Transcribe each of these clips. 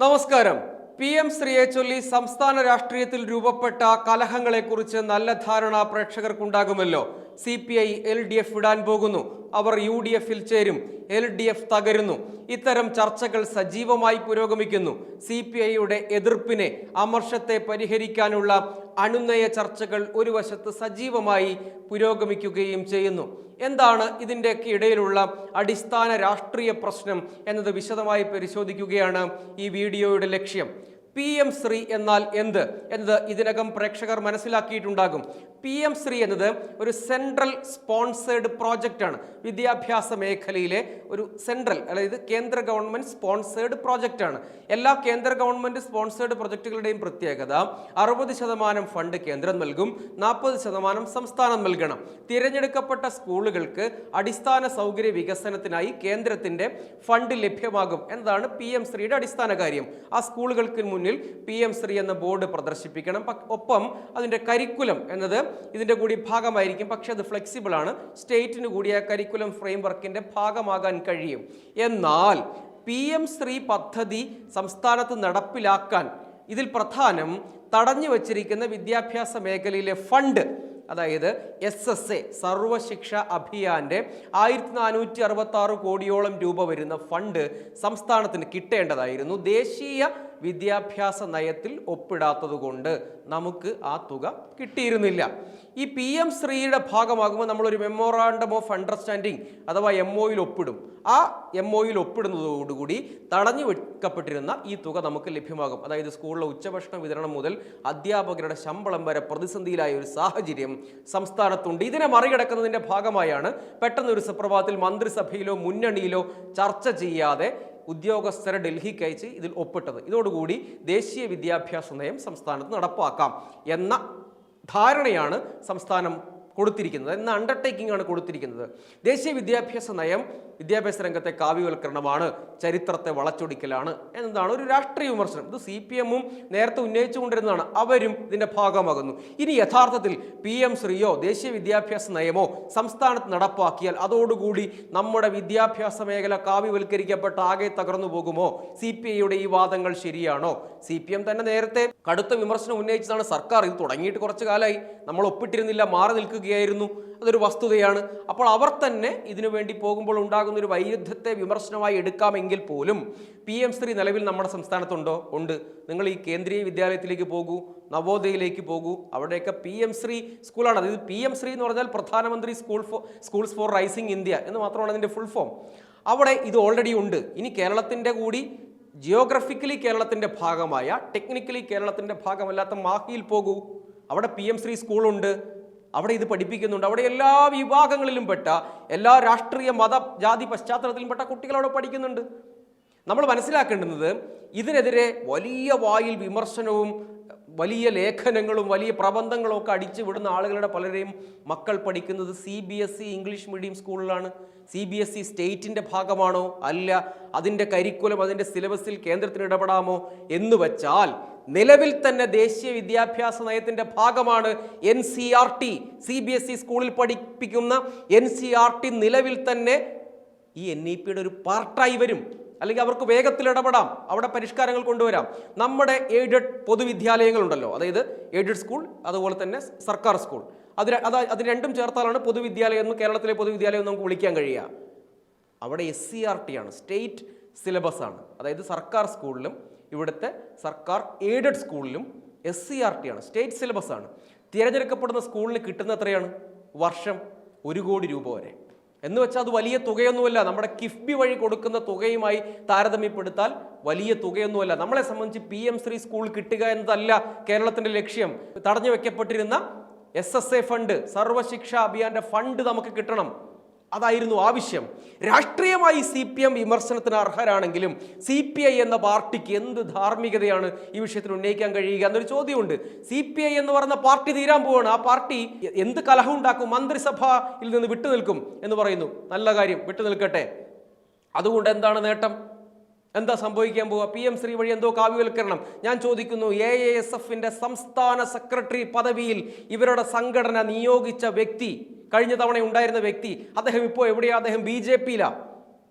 നമസ്കാരം. PM ശ്രീയെ ചൊല്ലി സംസ്ഥാന രാഷ്ട്രീയത്തിൽ രൂപപ്പെട്ട കലഹങ്ങളെക്കുറിച്ച് നല്ല ധാരണ പ്രേക്ഷകർക്കുണ്ടാകുമല്ലോ. CPI LDF വിടാൻ പോകുന്നു, അവർ UDF-ൽ ചേരും, LDF തകരുന്നു. ഇത്തരം ചർച്ചകൾ സജീവമായി പുരോഗമിക്കുന്നു. CPI-യുടെ എതിർപ്പിനെ, അമർഷത്തെ പരിഹരിക്കാനുള്ള അണുനയ ചർച്ചകൾ ഒരു വശത്ത് സജീവമായി പുരോഗമിക്കുകയും ചെയ്യുന്നു. എന്താണ് ഇതിൻ്റെയൊക്കെ ഇടയിലുള്ള അടിസ്ഥാന രാഷ്ട്രീയ പ്രശ്നം എന്നത് വിശദമായി പരിശോധിക്കുകയാണ് ഈ വീഡിയോയുടെ ലക്ഷ്യം. PM ശ്രീ എന്നാൽ എന്ത് എന്നത് ഇതിനകം പ്രേക്ഷകർ മനസ്സിലാക്കിയിട്ടുണ്ടാകും. PM ശ്രീ എന്നത് ഒരു സെൻട്രൽ സ്പോൺസേഡ് പ്രോജക്റ്റാണ്. വിദ്യാഭ്യാസ മേഖലയിലെ ഒരു സെൻട്രൽ, അതായത് കേന്ദ്ര ഗവൺമെൻറ് സ്പോൺസേഡ് പ്രോജക്റ്റാണ്. എല്ലാ കേന്ദ്ര ഗവൺമെൻറ് സ്പോൺസേഡ് പ്രൊജക്റ്റുകളുടെയും പ്രത്യേകത 60% ഫണ്ട് കേന്ദ്രം നൽകും, 40% സംസ്ഥാനം നൽകണം. തിരഞ്ഞെടുക്കപ്പെട്ട സ്കൂളുകൾക്ക് അടിസ്ഥാന സൗകര്യ വികസനത്തിനായി കേന്ദ്രത്തിൻ്റെ ഫണ്ട് ലഭ്യമാകും എന്നതാണ് PM ശ്രീയുടെ അടിസ്ഥാന കാര്യം. ആ സ്കൂളുകൾക്ക് മുന്നിൽ PM ശ്രീ എന്ന ബോർഡ് പ്രദർശിപ്പിക്കണം. ഒപ്പം അതിൻ്റെ കരിക്കുലം എന്നത് ഇതിൻ്റെ കൂടി ഭാഗമായിരിക്കും. പക്ഷെ അത് ഫ്ലെക്സിബിൾ ആണ്. സ്റ്റേറ്റിന് കൂടി ആ കരിക്കുലം ഫ്രെയിംവർക്കിൻ്റെ ഭാഗമാകാൻ കഴിയും. എന്നാൽ PM ശ്രീ പദ്ധതി സംസ്ഥാനത്ത് നടപ്പിലാക്കാൻ ഇതിൽ പ്രധാനം തടഞ്ഞു വച്ചിരിക്കുന്ന വിദ്യാഭ്യാസ മേഖലയിലെ ഫണ്ട്, അതായത് SSA സർവശിക്ഷ അഭിയാന്റെ 1466 കോടിയോളം രൂപ വരുന്ന ഫണ്ട് സംസ്ഥാനത്തിന് കിട്ടേണ്ടതായിരുന്നു. ദേശീയ വിദ്യാഭ്യാസ നയത്തിൽ ഒപ്പിടാത്തതുകൊണ്ട് നമുക്ക് ആ തുക കിട്ടിയിരുന്നില്ല. ഈ PM ശ്രീയുടെ ഭാഗമാകുമ്പോൾ നമ്മളൊരു മെമ്മോറാണ്ടം ഓഫ് അണ്ടർസ്റ്റാൻഡിങ് അഥവാ MOയിൽ ഒപ്പിടും. ആ MOയിൽ ഒപ്പിടുന്നതോടുകൂടി തടഞ്ഞു വെക്കപ്പെട്ടിരുന്ന ഈ തുക നമുക്ക് ലഭ്യമാകും. അതായത് സ്കൂളിലെ ഉച്ചഭക്ഷണ വിതരണം മുതൽ അധ്യാപകരുടെ ശമ്പളം വരെ പ്രതിസന്ധിയിലായ ഒരു സാഹചര്യം സംസ്ഥാനത്തുണ്ട്. ഇതിനെ മറികടക്കുന്നതിൻ്റെ ഭാഗമായാണ് പെട്ടെന്നൊരു സുപ്രഭാതത്തിൽ മന്ത്രിസഭയിലോ മുന്നണിയിലോ ചർച്ച ചെയ്യാതെ ഉദ്യോഗസ്ഥരെ ഡൽഹിക്ക് അയച്ച് ഇതിൽ ഒപ്പിട്ടത്. ഇതോടുകൂടി ദേശീയ വിദ്യാഭ്യാസ നയം സംസ്ഥാനത്ത് നടപ്പാക്കാം എന്ന ധാരണയാണ് സംസ്ഥാനം കൊടുത്തിരിക്കുന്നത്, എന്ന അണ്ടർടേക്കിംഗ് ആണ് കൊടുത്തിരിക്കുന്നത്. ദേശീയ വിദ്യാഭ്യാസ നയം വിദ്യാഭ്യാസ രംഗത്തെ കാവ്യവൽക്കരണമാണ്, ചരിത്രത്തെ വളച്ചൊടിക്കലാണ് എന്നതാണ് ഒരു രാഷ്ട്രീയ വിമർശനം. ഇത് CPM-ഉം നേരത്തെ ഉന്നയിച്ചുകൊണ്ടിരുന്നതാണ്. അവരും ഇതിൻ്റെ ഭാഗമാകുന്നു. ഇനി യഥാർത്ഥത്തിൽ PM ശ്രീയോ ദേശീയ വിദ്യാഭ്യാസ നയമോ സംസ്ഥാനത്ത് നടപ്പാക്കിയാൽ അതോടുകൂടി നമ്മുടെ വിദ്യാഭ്യാസ മേഖല കാവ്യവൽക്കരിക്കപ്പെട്ട ആകെ തകർന്നു പോകുമോ? CPI-യുടെ ഈ വാദങ്ങൾ ശരിയാണോ? CPM തന്നെ നേരത്തെ കടുത്ത വിമർശനം ഉന്നയിച്ചതാണ്. സർക്കാർ ഇത് തുടങ്ങിയിട്ട് കുറച്ചു കാലമായി, നമ്മൾ ഒപ്പിട്ടിരുന്നില്ല, മാറി നിൽക്കുകയായിരുന്നു, അതൊരു വസ്തുതയാണ്. അപ്പോൾ അവർ തന്നെ ഇതിനു വേണ്ടി പോകുമ്പോൾ ഉണ്ടാകുന്ന ഒരു വൈരുദ്ധ്യത്തെ വിമർശനമായി എടുക്കാമെങ്കിൽ പോലും PM ശ്രീ നിലവിൽ നമ്മുടെ സംസ്ഥാനത്തുണ്ടോ? ഉണ്ട്. നിങ്ങൾ ഈ കേന്ദ്രീയ വിദ്യാലയത്തിലേക്ക് പോകൂ, നവോദയയിലേക്ക് പോകൂ, അവിടെയൊക്കെ PM ശ്രീ സ്കൂളാണ്. അതായത് PM ശ്രീ എന്ന് പറഞ്ഞാൽ പ്രധാനമന്ത്രി സ്കൂൾസ് ഫോർ റൈസിംഗ് ഇന്ത്യ എന്ന് മാത്രമാണ് അതിൻ്റെ ഫുൾ ഫോം. അവിടെ ഇത് ഓൾറെഡി ഉണ്ട്. ഇനി കേരളത്തിൻ്റെ കൂടി ജിയോഗ്രഫിക്കലി കേരളത്തിൻ്റെ ഭാഗമായ, ടെക്നിക്കലി കേരളത്തിൻ്റെ ഭാഗമല്ലാത്ത മാഹിയിൽ പോകൂ, അവിടെ PM ശ്രീ സ്കൂളുണ്ട്. അവിടെ ഇത് പഠിപ്പിക്കുന്നുണ്ട്. അവിടെ എല്ലാ വിഭാഗങ്ങളിലും പെട്ട, എല്ലാ രാഷ്ട്രീയ മത ജാതി പശ്ചാത്തലത്തിലും പെട്ട കുട്ടികൾ അവിടെ പഠിക്കുന്നുണ്ട്. നമ്മൾ മനസ്സിലാക്കേണ്ടുന്നത് ഇതിനെതിരെ വലിയ വായിൽ വിമർശനവും വലിയ ലേഖനങ്ങളും വലിയ പ്രബന്ധങ്ങളും ഒക്കെ അടിച്ചു വിടുന്ന ആളുകളുടെ പലരെയും മക്കൾ പഠിക്കുന്നത് CBSE ഇംഗ്ലീഷ് മീഡിയം സ്കൂളിലാണ്. CBSE സ്റ്റേറ്റിൻ്റെ ഭാഗമാണോ? അല്ല. അതിൻ്റെ കരിക്കുലം, അതിൻ്റെ സിലബസിൽ കേന്ദ്രത്തിന് ഇടപെടാമോ എന്ന് വെച്ചാൽ നിലവിൽ തന്നെ ദേശീയ വിദ്യാഭ്യാസ നയത്തിൻ്റെ ഭാഗമാണ് NCERT. CBSE സ്കൂളിൽ പഠിപ്പിക്കുന്ന NCERT നിലവിൽ തന്നെ ഈ NEP-യുടെ ഒരു പാർട്ടായി വരും. അല്ലെങ്കിൽ അവർക്ക് വേഗത്തിൽ ഇടപെടാം, അവിടെ പരിഷ്കാരങ്ങൾ കൊണ്ടുവരാം. നമ്മുടെ എയ്ഡഡ് പൊതുവിദ്യാലയങ്ങളുണ്ടല്ലോ, അതായത് എയ്ഡഡ് സ്കൂൾ, അതുപോലെ തന്നെ സർക്കാർ സ്കൂൾ, അത് രണ്ടും ചേർത്താലാണ് പൊതുവിദ്യാലയം എന്ന്, കേരളത്തിലെ പൊതുവിദ്യാലയം എന്ന് നമുക്ക് വിളിക്കാൻ കഴിയുക. അവിടെ SCERT ആണ്, സ്റ്റേറ്റ് സിലബസ് ആണ്. അതായത് സർക്കാർ സ്കൂളിലും ഇവിടുത്തെ സർക്കാർ എയ്ഡഡ് സ്കൂളിലും SCERT ആണ്, സ്റ്റേറ്റ് സിലബസ് ആണ്. തിരഞ്ഞെടുക്കപ്പെടുന്ന സ്കൂളിന് കിട്ടുന്ന എത്രയാണ്? വർഷം 1 കോടി രൂപ വരെ. എന്ന് വെച്ചാൽ അത് വലിയ തുകയൊന്നുമല്ല. നമ്മുടെ കിഫ്ബി വഴി കൊടുക്കുന്ന തുകയുമായി താരതമ്യപ്പെടുത്താൽ വലിയ തുകയൊന്നുമല്ല. നമ്മളെ സംബന്ധിച്ച് PM ശ്രീ സ്കൂൾ കിട്ടുക എന്നതല്ല കേരളത്തിൻ്റെ ലക്ഷ്യം. തടഞ്ഞു വെക്കപ്പെട്ടിരുന്ന SSA ഫണ്ട്, സർവശിക്ഷ അഭിയാന്റെ ഫണ്ട് നമുക്ക് കിട്ടണം. അതായിരുന്നു ആവശ്യം. രാഷ്ട്രീയമായി CPM വിമർശനത്തിന് അർഹരാണെങ്കിലും CPI എന്ന പാർട്ടിക്ക് എന്ത് ധാർമ്മികതയാണ് ഈ വിഷയത്തിൽ ഉന്നയിക്കാൻ കഴിയുക എന്നൊരു ചോദ്യമുണ്ട്. CPI എന്ന് പറയുന്ന പാർട്ടി തീരാൻ പോവാണ്. ആ പാർട്ടി എന്ത് കലഹം ഉണ്ടാക്കും? മന്ത്രിസഭയിൽ നിന്ന് വിട്ടുനിൽക്കും എന്ന് പറയുന്നു. നല്ല കാര്യം, വിട്ടുനിൽക്കട്ടെ. അതുകൊണ്ട് എന്താണ് നേട്ടം? എന്താ സംഭവിക്കാൻ പോവുക? PM ശ്രീ വഴി എന്തോ കാവ്യവൽക്കരണം. ഞാൻ ചോദിക്കുന്നു, AASF-ന്റെ സംസ്ഥാന സെക്രട്ടറി പദവിയിൽ ഇവരുടെ സംഘടന നിയോഗിച്ച വ്യക്തി, കഴിഞ്ഞ തവണ ഉണ്ടായിരുന്ന വ്യക്തി, അദ്ദേഹം ഇപ്പോൾ എവിടെയാണ്? അദ്ദേഹം BJP-യിലാണ്.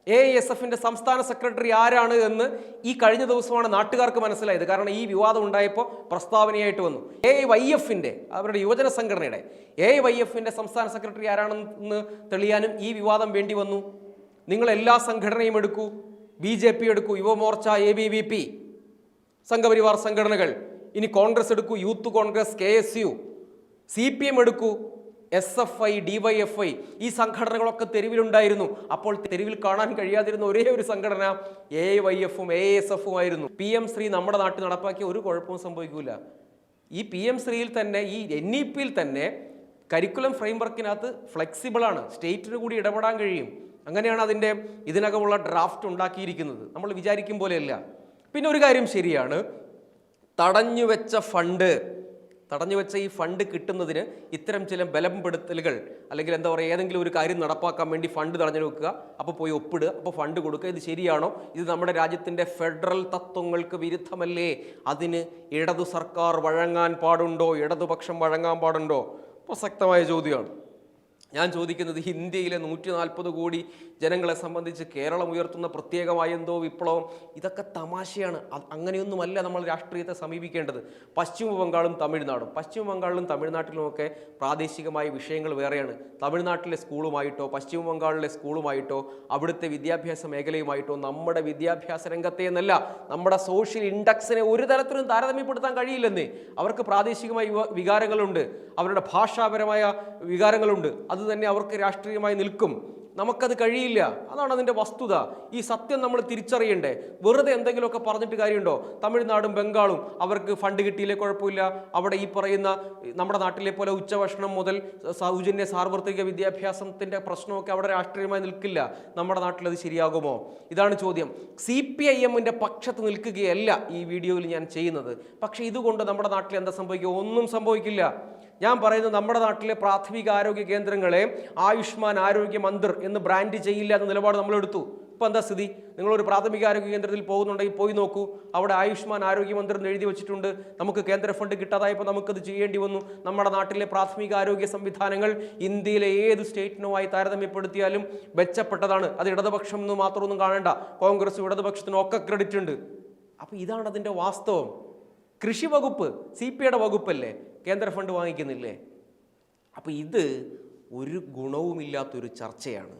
AISFന്റെ സംസ്ഥാന സെക്രട്ടറി ആരാണ് എന്ന് ഈ കഴിഞ്ഞ ദിവസമാണ് നാട്ടുകാർക്ക് മനസ്സിലായത്. കാരണം ഈ വിവാദം ഉണ്ടായപ്പോൾ പ്രസ്താവനയായിട്ട് വന്നു. AIYFന്റെ അവരുടെ യുവജന സംഘടനയുടെ AIYFന്റെ സംസ്ഥാന സെക്രട്ടറി ആരാണെന്ന് തെളിയാനും ഈ വിവാദം വേണ്ടി വന്നു. നിങ്ങൾ എല്ലാ സംഘടനയും എടുക്കൂ, BJP എടുക്കൂ, യുവമോർച്ച, ABVP, സംഘപരിവാർ സംഘടനകൾ, ഇനി കോൺഗ്രസ് എടുക്കൂ, യൂത്ത് കോൺഗ്രസ്, KSU, CPM എടുക്കൂ, SFI, DYFI, ഈ സംഘടനകളൊക്കെ തെരുവിലുണ്ടായിരുന്നു. അപ്പോൾ തെരുവിൽ കാണാൻ കഴിയാതിരുന്ന ഒരേ ഒരു സംഘടന AIYFും AISFും ആയിരുന്നു. PM ശ്രീ നമ്മുടെ നാട്ടിൽ നടപ്പാക്കിയ ഒരു കുഴപ്പവും സംഭവിക്കില്ല. ഈ PM ശ്രീയിൽ തന്നെ, ഈ NEPയിൽ തന്നെ കരിക്കുലം ഫ്രെയിംവർക്കിനകത്ത് ഫ്ലെക്സിബിളാണ്, സ്റ്റേറ്റിന് കൂടി ഇടപെടാൻ കഴിയും. അങ്ങനെയാണ് അതിൻ്റെ ഇതിനകമുള്ള ഡ്രാഫ്റ്റ് ഉണ്ടാക്കിയിരിക്കുന്നത്. നമ്മൾ വിചാരിക്കും പോലെയല്ല. പിന്നെ ഒരു കാര്യം ശരിയാണ്, തടഞ്ഞുവെച്ച ഈ ഫണ്ട് കിട്ടുന്നതിന് ഇത്തരം ചില ബലപ്പെടുത്തലുകൾ, അല്ലെങ്കിൽ എന്താ പറയുക, ഏതെങ്കിലും ഒരു കാര്യം നടപ്പാക്കാൻ വേണ്ടി ഫണ്ട് തടഞ്ഞു വെക്കുക, അപ്പോൾ പോയി ഒപ്പിടുക, അപ്പോൾ ഫണ്ട് കൊടുക്കുക. ഇത് ശരിയാണോ? ഇത് നമ്മുടെ രാജ്യത്തിൻ്റെ ഫെഡറൽ തത്വങ്ങൾക്ക് വിരുദ്ധമല്ലേ? അതിന് ഇടതു സർക്കാർ വഴങ്ങാൻ പാടുണ്ടോ? ഇടതുപക്ഷം വഴങ്ങാൻ പാടുണ്ടോ? പ്രസക്തമായ ചോദ്യമാണ്. ഞാൻ ചോദിക്കുന്നത്, ഇന്ത്യയിലെ 140 കോടി ജനങ്ങളെ സംബന്ധിച്ച് കേരളം ഉയർത്തുന്ന പ്രത്യേകമായ എന്തോ വിപ്ലവം, ഇതൊക്കെ തമാശയാണ്. അങ്ങനെയൊന്നുമല്ല നമ്മൾ രാഷ്ട്രീയത്തെ സമീപിക്കേണ്ടത്. പശ്ചിമ ബംഗാളും തമിഴ്നാട്ടിലുമൊക്കെ പ്രാദേശികമായ വിഷയങ്ങൾ വേറെയാണ്. തമിഴ്നാട്ടിലെ സ്കൂളുമായിട്ടോ പശ്ചിമ ബംഗാളിലെ സ്കൂളുമായിട്ടോ അവിടുത്തെ വിദ്യാഭ്യാസ മേഖലയുമായിട്ടോ നമ്മുടെ വിദ്യാഭ്യാസ രംഗത്തെ എന്നല്ല, നമ്മുടെ സോഷ്യൽ ഇൻഡെക്സിനെ ഒരു തരത്തിലും താരതമ്യപ്പെടുത്താൻ കഴിയില്ലെന്നേ. അവർക്ക് പ്രാദേശികമായ വികാരങ്ങളുണ്ട്, അവരുടെ ഭാഷാപരമായ വികാരങ്ങളുണ്ട്. അത് തന്നെ അവർക്ക് രാഷ്ട്രീയമായി നിൽക്കും. നമുക്കത് കഴിയില്ല. അതാണ് അതിൻ്റെ വസ്തുത. ഈ സത്യം നമ്മൾ തിരിച്ചറിയണ്ടേ. വെറുതെ എന്തെങ്കിലുമൊക്കെ പറഞ്ഞിട്ട് കാര്യമുണ്ടോ? തമിഴ്നാടും ബംഗാളും അവർക്ക് ഫണ്ട് കിട്ടിയില്ലേ കുഴപ്പമില്ല, അവിടെ ഈ പറയുന്ന നമ്മുടെ നാട്ടിലെ പോലെ ഉച്ചഭക്ഷണം മുതൽ സൗജന്യ സാർവത്രിക വിദ്യാഭ്യാസത്തിൻ്റെ പ്രശ്നമൊക്കെ അവിടെ രാഷ്ട്രീയമായി നിൽക്കില്ല. നമ്മുടെ നാട്ടിലത് ശരിയാകുമോ? ഇതാണ് ചോദ്യം. CPIMന്റെ പക്ഷത്ത് നിൽക്കുകയല്ല ഈ വീഡിയോയിൽ ഞാൻ ചെയ്യുന്നത്. പക്ഷേ ഇതുകൊണ്ട് നമ്മുടെ നാട്ടിൽ എന്താ സംഭവിക്കുക? ഒന്നും സംഭവിക്കില്ല. ഞാൻ പറയുന്നത്, നമ്മുടെ നാട്ടിലെ പ്രാഥമിക ആരോഗ്യ കേന്ദ്രങ്ങളെ ആയുഷ്മാൻ ആരോഗ്യ മന്ദിർ എന്ന് ബ്രാൻഡ് ചെയ്യില്ല എന്ന നിലപാട് നമ്മളെടുത്തു. ഇപ്പോൾ എന്താ സ്ഥിതി? നിങ്ങളൊരു പ്രാഥമിക ആരോഗ്യ കേന്ദ്രത്തിൽ പോകുന്നുണ്ടെങ്കിൽ പോയി നോക്കൂ, അവിടെ ആയുഷ്മാൻ ആരോഗ്യ മന്ദിർ എന്ന് എഴുതി വെച്ചിട്ടുണ്ട്. നമുക്ക് കേന്ദ്ര ഫണ്ട് കിട്ടാതായപ്പോൾ നമുക്കത് ചെയ്യേണ്ടി വന്നു. നമ്മുടെ നാട്ടിലെ പ്രാഥമിക ആരോഗ്യ സംവിധാനങ്ങൾ ഇന്ത്യയിലെ ഏത് സ്റ്റേറ്റിനുമായി താരതമ്യപ്പെടുത്തിയാലും മെച്ചപ്പെട്ടതാണ്. അത് ഇടതുപക്ഷം എന്ന് മാത്രമൊന്നും കാണേണ്ട, കോൺഗ്രസും ഇടതുപക്ഷത്തിനും ഒക്കെ ക്രെഡിറ്റ് ഉണ്ട്. അപ്പോൾ ഇതാണ് അതിൻ്റെ വാസ്തവം. കൃഷി വകുപ്പ് CPയുടെ വകുപ്പല്ലേ, കേന്ദ്ര ഫണ്ട് വാങ്ങിക്കുന്നില്ലേ? അപ്പോൾ ഇത് ഒരു ഗുണവുമില്ലാത്തൊരു ചർച്ചയാണ്.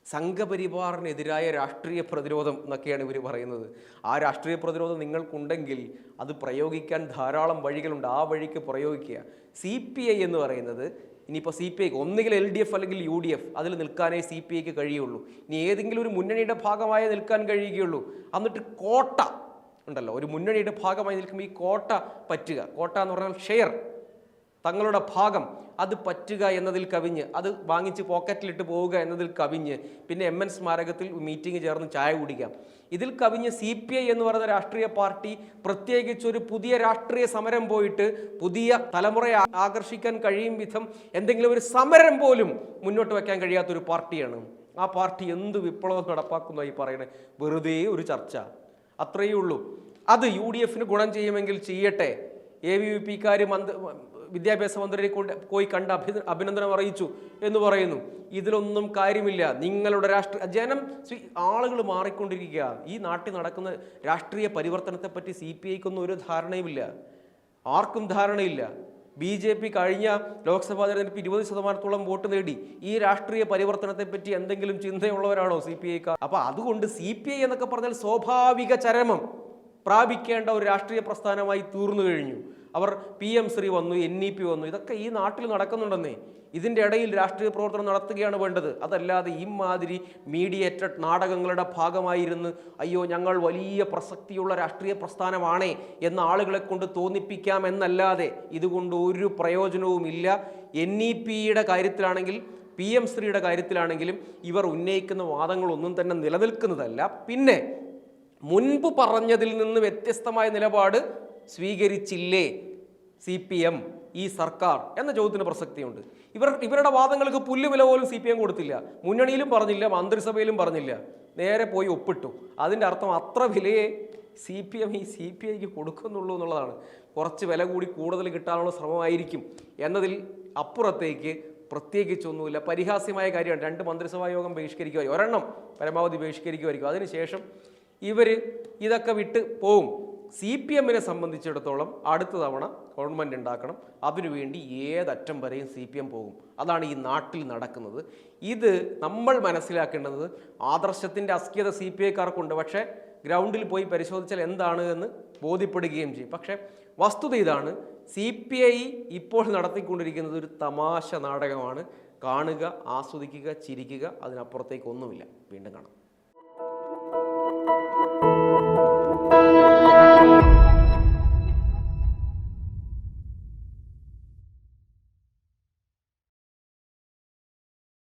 സംഘപരിവാറിനെതിരായ രാഷ്ട്രീയ പ്രതിരോധം എന്നൊക്കെയാണ് ഇവർ പറയുന്നത്. ആ രാഷ്ട്രീയ പ്രതിരോധം നിങ്ങൾക്കുണ്ടെങ്കിൽ അത് പ്രയോഗിക്കാൻ ധാരാളം വഴികളുണ്ട്. ആ വഴിക്ക് പ്രയോഗിക്കുക. CPI എന്ന് പറയുന്നത്, ഇനിയിപ്പോൾ CPI ഒന്നുകിൽ LDF അല്ലെങ്കിൽ UDF, അതിൽ നിൽക്കാനേ CPIക്ക് കഴിയുള്ളൂ. ഇനി ഏതെങ്കിലും ഒരു മുന്നണിയുടെ ഭാഗമായി നിൽക്കാൻ കഴിയുകയുള്ളൂ. എന്നിട്ട് കോട്ട ഉണ്ടല്ലോ, ഒരു മുന്നണിയുടെ ഭാഗമായി നിൽക്കുമ്പോൾ ഈ കോട്ട പറ്റുക, കോട്ട എന്ന് പറഞ്ഞാൽ ഷെയർ, തങ്ങളുടെ ഭാഗം അത് പറ്റുക എന്നതിൽ കവിഞ്ഞ്, അത് വാങ്ങിച്ച് പോക്കറ്റിലിട്ട് പോവുക എന്നതിൽ കവിഞ്ഞ്, പിന്നെ MN സ്മാരകത്തിൽ മീറ്റിംഗ് ചേർന്ന് ചായ കുടിക്കാം, ഇതിൽ കവിഞ്ഞ് CPI എന്ന് പറയുന്ന രാഷ്ട്രീയ പാർട്ടി പ്രത്യേകിച്ച് ഒരു പുതിയ രാഷ്ട്രീയ സമരം പോയിട്ട് പുതിയ തലമുറയെ ആകർഷിക്കാൻ കഴിയും വിധം എന്തെങ്കിലും ഒരു സമരം പോലും മുന്നോട്ട് വയ്ക്കാൻ കഴിയാത്തൊരു പാർട്ടിയാണ്. ആ പാർട്ടി എന്ത് വിപ്ലവം നടപ്പാക്കുന്നു ഈ പറയുന്നത്? വെറുതെ ഒരു ചർച്ച, അത്രയേ ഉള്ളൂ. അത് UDFന് ഗുണം ചെയ്യുമെങ്കിൽ ചെയ്യട്ടെ. ABVPക്കാർ വിദ്യാഭ്യാസ മന്ത്രിയെ പോയി കണ്ട് അഭിനന്ദനം അറിയിച്ചു എന്ന് പറയുന്നു. ഇതിലൊന്നും കാര്യമില്ല. നിങ്ങളുടെ ആളുകൾ മാറിക്കൊണ്ടിരിക്കുക. ഈ നാട്ടിൽ നടക്കുന്ന രാഷ്ട്രീയ പരിവർത്തനത്തെപ്പറ്റി CPIക്കൊന്നും ഒരു ധാരണയുമില്ല, ആർക്കും ധാരണയില്ല. BJP കഴിഞ്ഞ ലോക്സഭാ തെരഞ്ഞെടുപ്പ് 20% വോട്ട് നേടി. ഈ രാഷ്ട്രീയ പരിവർത്തനത്തെപ്പറ്റി എന്തെങ്കിലും ചിന്തയുള്ളവരാണോ CPIക്കാർ? അപ്പോൾ അതുകൊണ്ട് CPI എന്നൊക്കെ പറഞ്ഞാൽ സ്വാഭാവിക ചരമം പ്രാപിക്കേണ്ട ഒരു രാഷ്ട്രീയ പ്രസ്ഥാനമായി തീർന്നു കഴിഞ്ഞു. അവർ PM ശ്രീ വന്നു, NEP വന്നു, ഇതൊക്കെ ഈ നാട്ടിൽ നടക്കുന്നുണ്ടെന്നേ. ഇതിൻ്റെ ഇടയിൽ രാഷ്ട്രീയ പ്രവർത്തനം നടത്തുകയാണ് വേണ്ടത്. അതല്ലാതെ ഇമാതിരി മീഡിയേറ്റഡ് നാടകങ്ങളുടെ ഭാഗമായിരുന്ന് അയ്യോ ഞങ്ങൾ വലിയ പ്രസക്തിയുള്ള രാഷ്ട്രീയ പ്രസ്ഥാനമാണേ എന്ന ആളുകളെ കൊണ്ട് തോന്നിപ്പിക്കാം എന്നല്ലാതെ ഇതുകൊണ്ട് ഒരു പ്രയോജനവുമില്ല. NEPയുടെ കാര്യത്തിലാണെങ്കിൽ PM ശ്രീയുടെ കാര്യത്തിലാണെങ്കിലും ഇവർ ഉന്നയിക്കുന്ന വാദങ്ങളൊന്നും തന്നെ നിലനിൽക്കുന്നതല്ല. പിന്നെ മുൻപ് പറഞ്ഞതിൽ നിന്ന് വ്യത്യസ്തമായ നിലപാട് സ്വീകരിച്ചില്ലേ CPM, ഈ സർക്കാർ എന്ന ചോദ്യത്തിന് പ്രസക്തിയുണ്ട്. ഇവരുടെ വാദങ്ങൾക്ക് പുല്ലുവില പോലും CPM കൊടുത്തില്ല. മുന്നണിയിലും പറഞ്ഞില്ല, മന്ത്രിസഭയിലും പറഞ്ഞില്ല, നേരെ പോയി ഒപ്പിട്ടു. അതിൻ്റെ അർത്ഥം അത്ര വിലയെ CPM ഈ CPIക്ക് കൊടുക്കുന്നുള്ളൂ എന്നുള്ളതാണ്. കുറച്ച് വില കൂടി കൂടുതൽ കിട്ടാനുള്ള ശ്രമമായിരിക്കും എന്നതിൽ അപ്പുറത്തേക്ക് പ്രത്യേകിച്ചൊന്നുമില്ല. പരിഹാസ്യമായ കാര്യമാണ്. 2 മന്ത്രിസഭാ യോഗം ബഹിഷ്കരിക്കുമായിരിക്കും, ഒരെണ്ണം പരമാവധി ബഹിഷ്കരിക്കുമായിരിക്കും. അതിനുശേഷം ഇവർ ഇതൊക്കെ വിട്ട് പോവും. CPM-നെ സംബന്ധിച്ചിടത്തോളം അടുത്ത തവണ ഗവൺമെൻറ് ഉണ്ടാക്കണം. അതിനുവേണ്ടി ഏതറ്റം വരെയും CPM പോകും. അതാണ് ഈ നാട്ടിൽ നടക്കുന്നത്. ഇത് നമ്മൾ മനസ്സിലാക്കേണ്ടത് ആദർശത്തിൻ്റെ അസ്കിയത CPI-ക്കാർക്കുണ്ട്. പക്ഷേ ഗ്രൗണ്ടിൽ പോയി പരിശോധിച്ചാൽ എന്താണ് എന്ന് ബോധ്യപ്പെടുകയും ചെയ്യും. പക്ഷേ വസ്തുത ഇതാണ്, CPI ഇപ്പോൾ നടത്തിക്കൊണ്ടിരിക്കുന്നത് ഒരു തമാശ നാടകമാണ്. കാണുക, ആസ്വദിക്കുക, ചിരിക്കുക, അതിനപ്പുറത്തേക്കൊന്നുമില്ല. വീണ്ടും കാണാം.